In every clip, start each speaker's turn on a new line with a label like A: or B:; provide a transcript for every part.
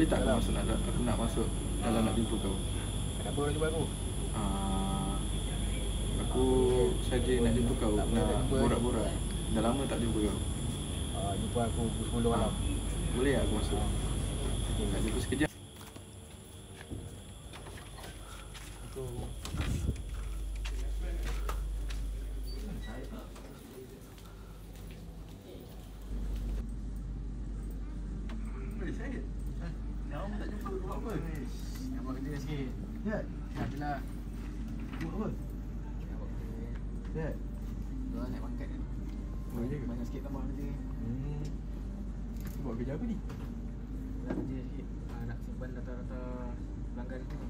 A: boleh tak aku nak masuk dalam nak jumpa kau?
B: Kenapa nak jumpa aku?
A: Aku saja nak jumpa kau, nak borak-borak. Dah lama tak jumpa kau.
B: Jumpa aku pukul 10 malam.
A: Boleh tak aku masuk?
B: Okay.
A: Nak jumpa sekejap. Syed, lama tak jumpa, buat apa?
B: Nak buat kerja sikit.
A: Ya,
B: Itulah.
A: buat apa?
B: Nak buat kerja.
A: Ya.
B: Tuan naik pangkat kan.
A: Oh, ya ke?
B: Banyak sikit tambah kerja.
A: Buat kerja apa ni?
B: Nak kerja sikit. Nak simpan data-data pelanggan tu.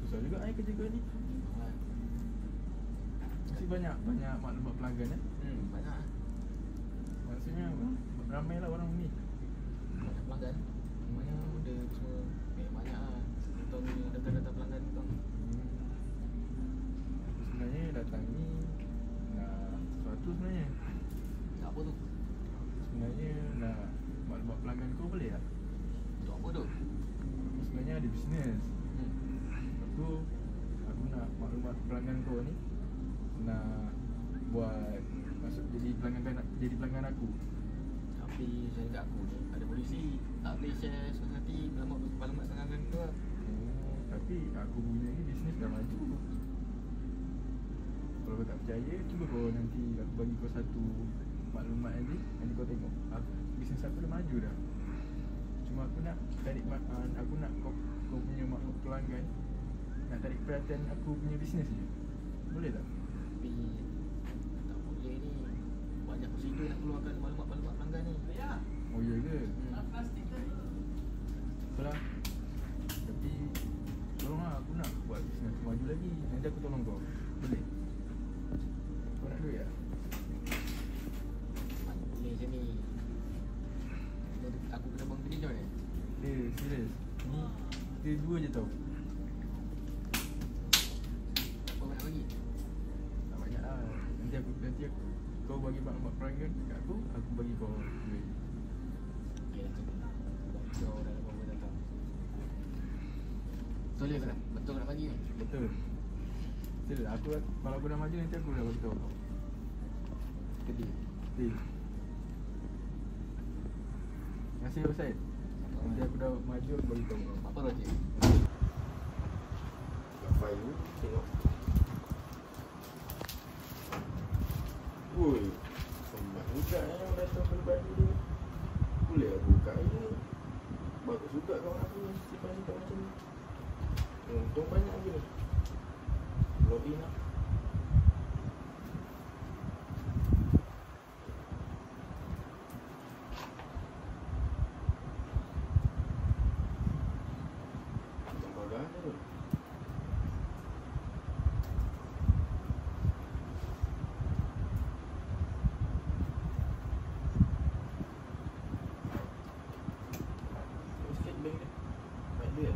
A: Susah juga kerja kau ni. Mesti banyak maklumat pelanggan
B: Banyak.
A: Maksudnya ramai lah orang ni.
B: Banyak pelanggan. Banyak order semua. Banyak lah. Tentang data-data pelanggan tu.
A: Sebenarnya datang ni nak sesuatu sebenarnya.
B: Tak apa tu?
A: Sebenarnya nak maklumat pelanggan kau boleh tak?
B: Untuk apa tu?
A: Aku sebenarnya ada bisnes. Aku nak maklumat pelanggan kau ni, nak buat masuk jadi pelanggan aku.
B: Tapi saya kat aku ni ada polisi. Tak boleh share society maklumat pelanggan tu lah.
A: Tapi aku punya ni bisnes dah maju. Kalau kau tak percaya, cuba kau nanti aku bagi kau satu maklumat nanti kau tengok. Bisnes aku dah maju dah. Cuma aku nak tarik aku nak kau punya maklumat pelanggan, nak tarik perhatian aku punya bisnes je. Boleh tak?
B: Tapi tak boleh ni. Banyak prosedur nak keluarkan maklumat pelanggan ni.
A: Oh iya ke? Apalah. Tapi tolonglah, aku nak buat bisnes aku maju lagi. Nanti aku tolong kau. Boleh? Kau nak duit tak?
B: Mana boleh macam ni. Aku kena bangun kerja macam mana?
A: Serius. Ni kita dua je tau.
B: Apa nak bagi?
A: Tak banyak lah. Nanti kau bagi maklumat pelanggan kat aku bagi kau duit.
B: Okey lah tu. Kau dah berapa datang. Betul kau nak bagi ni?
A: Betul. Serius, kalau aku dah maju nanti aku dah bagi tahu kau.
B: Kedih.
A: Deal. Terima kasih Ustaz. Nanti aku dah maju aku bagi tahu kau.
B: Apa Roger?
A: Apa ini? Tengok. Woi, sempat juga yang datang berbaju ni. Boleh aku buka ini. Bagus juga kawan aku simpan-simpan macam ni. Untung banyak lagi ni. Login lah. Lembaga tu. Sikit bank dia. Baik dia.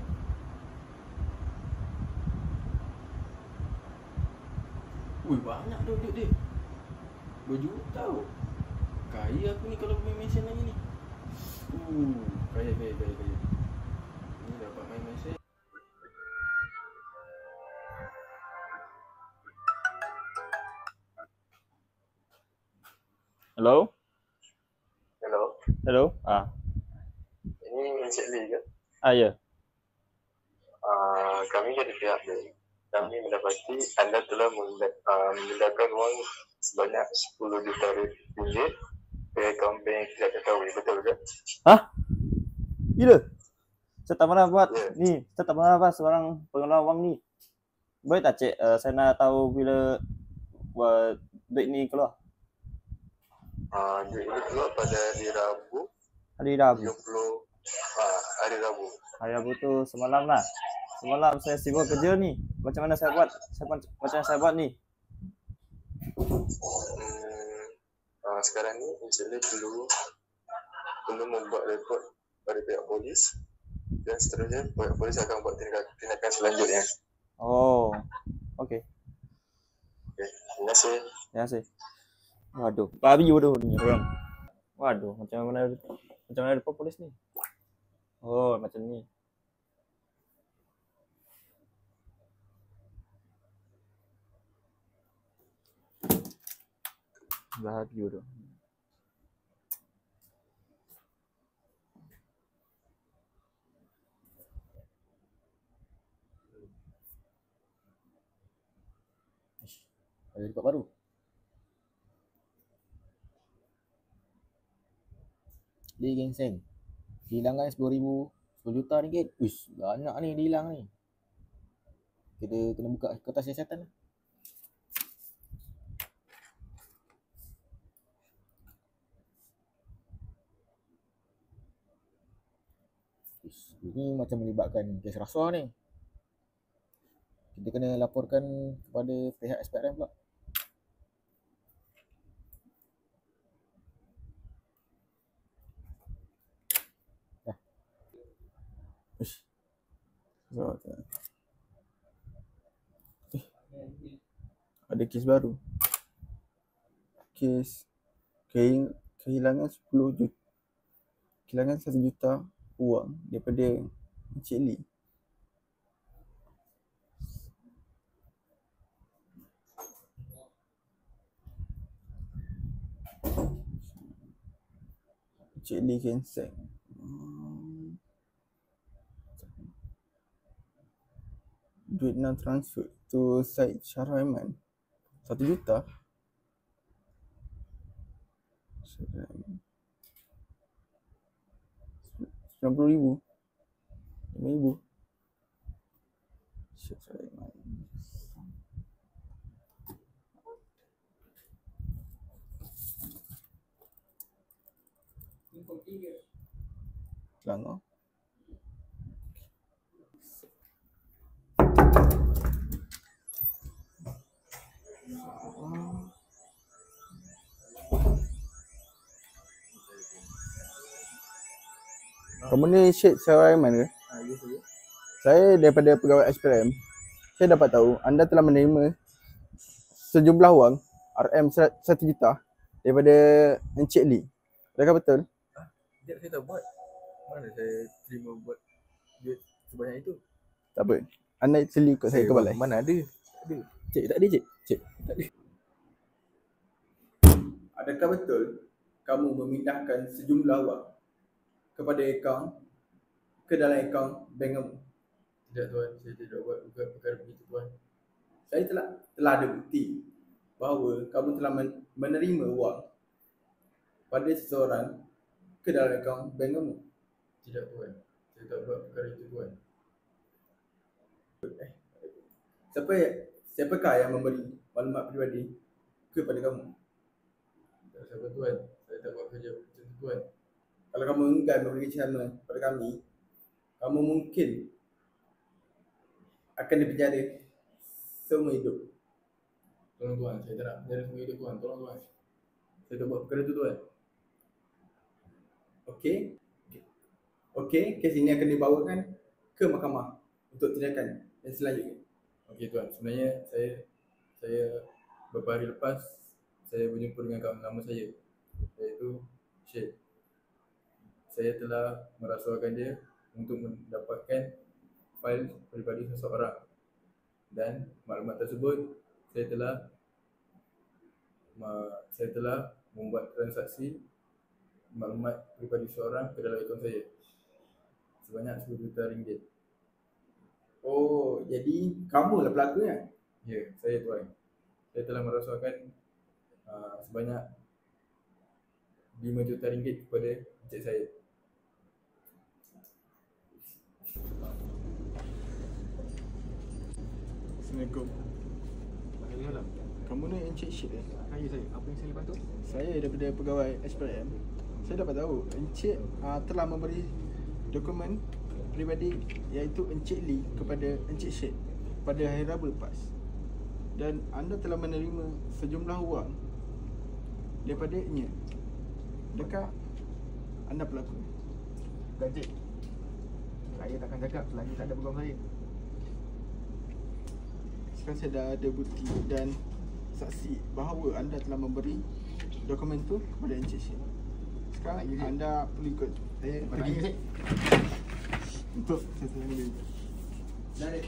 A: Ui, banyak tu duit dia. 2 juta tau. Kaya aku ni kalau main mesin lagi ni. Kaya. Ni dapat main mesin. Hello? Hello?
C: Ini Encik Lee ke?
A: Ya.
C: Kami dari pihak bank. Kami mendapati anda telah memindahkan wang sebanyak 10 juta ringgit ke akaun bank tidak ketahui. Betul ke?
D: Gila. Saya tak pernah buat
C: Ya.
D: saya tak pernah buat seorang pengeluaran wang ni. Boleh tak cik, saya nak tahu bila buat duit ni keluar?
C: Duit ini keluar pada hari Rabu.
D: Hari Rabu.
C: 30 hari Rabu.
D: Hari Rabu tu semalam lah. Semalam saya sibuk kerja ni. Macam mana saya buat? Macam mana saya buat ni?
C: Sekarang ni Encik Lee perlu membuat report pada pihak polis dan seterusnya pihak polis akan buat tindakan selanjutnya.
D: Oh. Okey.
C: Terima kasih.
D: Terima kasih. Waduh, babi bodoh ni orang. Waduh, macam mana report polis ni? Oh, macam ni. Bahagia tu. Ada rekod baru. Lee Geng Seng. Kehilangan 10,000, 10 juta ringgit. Uish, banyak ni dihilang ni. Kita kena buka kertas siasatan lah. Uish, ini macam melibatkan kes rasuah ni. Kita kena laporkan kepada pihak SPRM pula. Uish. Ada kes baru. Kes kehilangan 10 juta. Kehilangan 1 juta wang daripada Encik Lee. Encik Lee Geng Seng. Duit nak transfer to Syed Syaraiman 1 juta. 90,000, 5,000. Syed Syaraiman. Selangor. Kamu ni Syed Syaraiman ke?
A: Ya saya.
D: Saya daripada pegawai SPRM. Saya dapat tahu anda telah menerima sejumlah wang RM1 juta daripada Encik Lee. Adakah betul?
A: Sekejap saya tak buat. Mana saya terima buat duit sebanyak itu?
D: Tak apa. Anda seli ikut saya ke balai.
A: Mana ada? Tak ada.
D: Cik, tak ada cik? Cik.
A: Tak ada.
D: Adakah betul kamu memindahkan sejumlah wang kepada akaun ke dalam akaun bank kamu?
A: Tidak tuan, saya tidak buat perkara begitu tuan.
D: Saya telah ada bukti bahawa kamu telah menerima wang pada seseorang ke dalam akaun bank kamu.
A: Tidak tuan, saya tak buat perkara itu tuan.
D: Siapakah yang memberi maklumat peribadi kepada kamu?
A: Tak siapa tuan, saya tak buat kerja macam tu tuan.
D: Kalau kamu enggan memberi kerjasama kepada kami, kamu mungkin akan dipenjara seumur hidup.
A: Tolong tuan, saya tak nak penjara seumur hidup tuan. Tolong tuan. Saya tak buat perkara itu tuan.
D: Okey, kes ini akan dibawakan ke mahkamah untuk tindakan yang selanjutnya.
A: Okey tuan, sebenarnya saya beberapa hari lepas saya berjumpa dengan kawan lama saya, iaitu Syed. Saya telah merasuahkan dia untuk mendapatkan fail peribadi seseorang, dan maklumat tersebut saya telah membuat transaksi maklumat peribadi seseorang ke dalam akaun saya sebanyak 10 juta ringgit.
D: Oh, jadi kamulah pelakunya?
A: Ya, saya tuan. Saya telah merasuahkan sebanyak 5 juta ringgit kepada encik saya.
E: Assalamualaikum.
A: Waalaikumsalam.
E: Kamu ni Encik Syed eh?
A: Ya saya. Apa yang saya bantu?
E: Saya daripada pegawai SPRM. Saya dapat tahu Encik telah memberi dokumen peribadi iaitu Encik Lee kepada Encik Syed pada hari Rabu lepas. Dan anda telah menerima sejumlah wang daripadanya. Adakah anda pelaku?
A: Bukan cik. Saya takkan cakap selagi tak ada peguam saya.
E: Sekarang saya dah ada bukti dan saksi bahawa anda telah memberi dokumen tu kepada Encik Syed. Sekarang anda perlu ikut saya
A: Mana
E: pergi.
A: cik?
E: untuk sesuatu yang lebih. Dari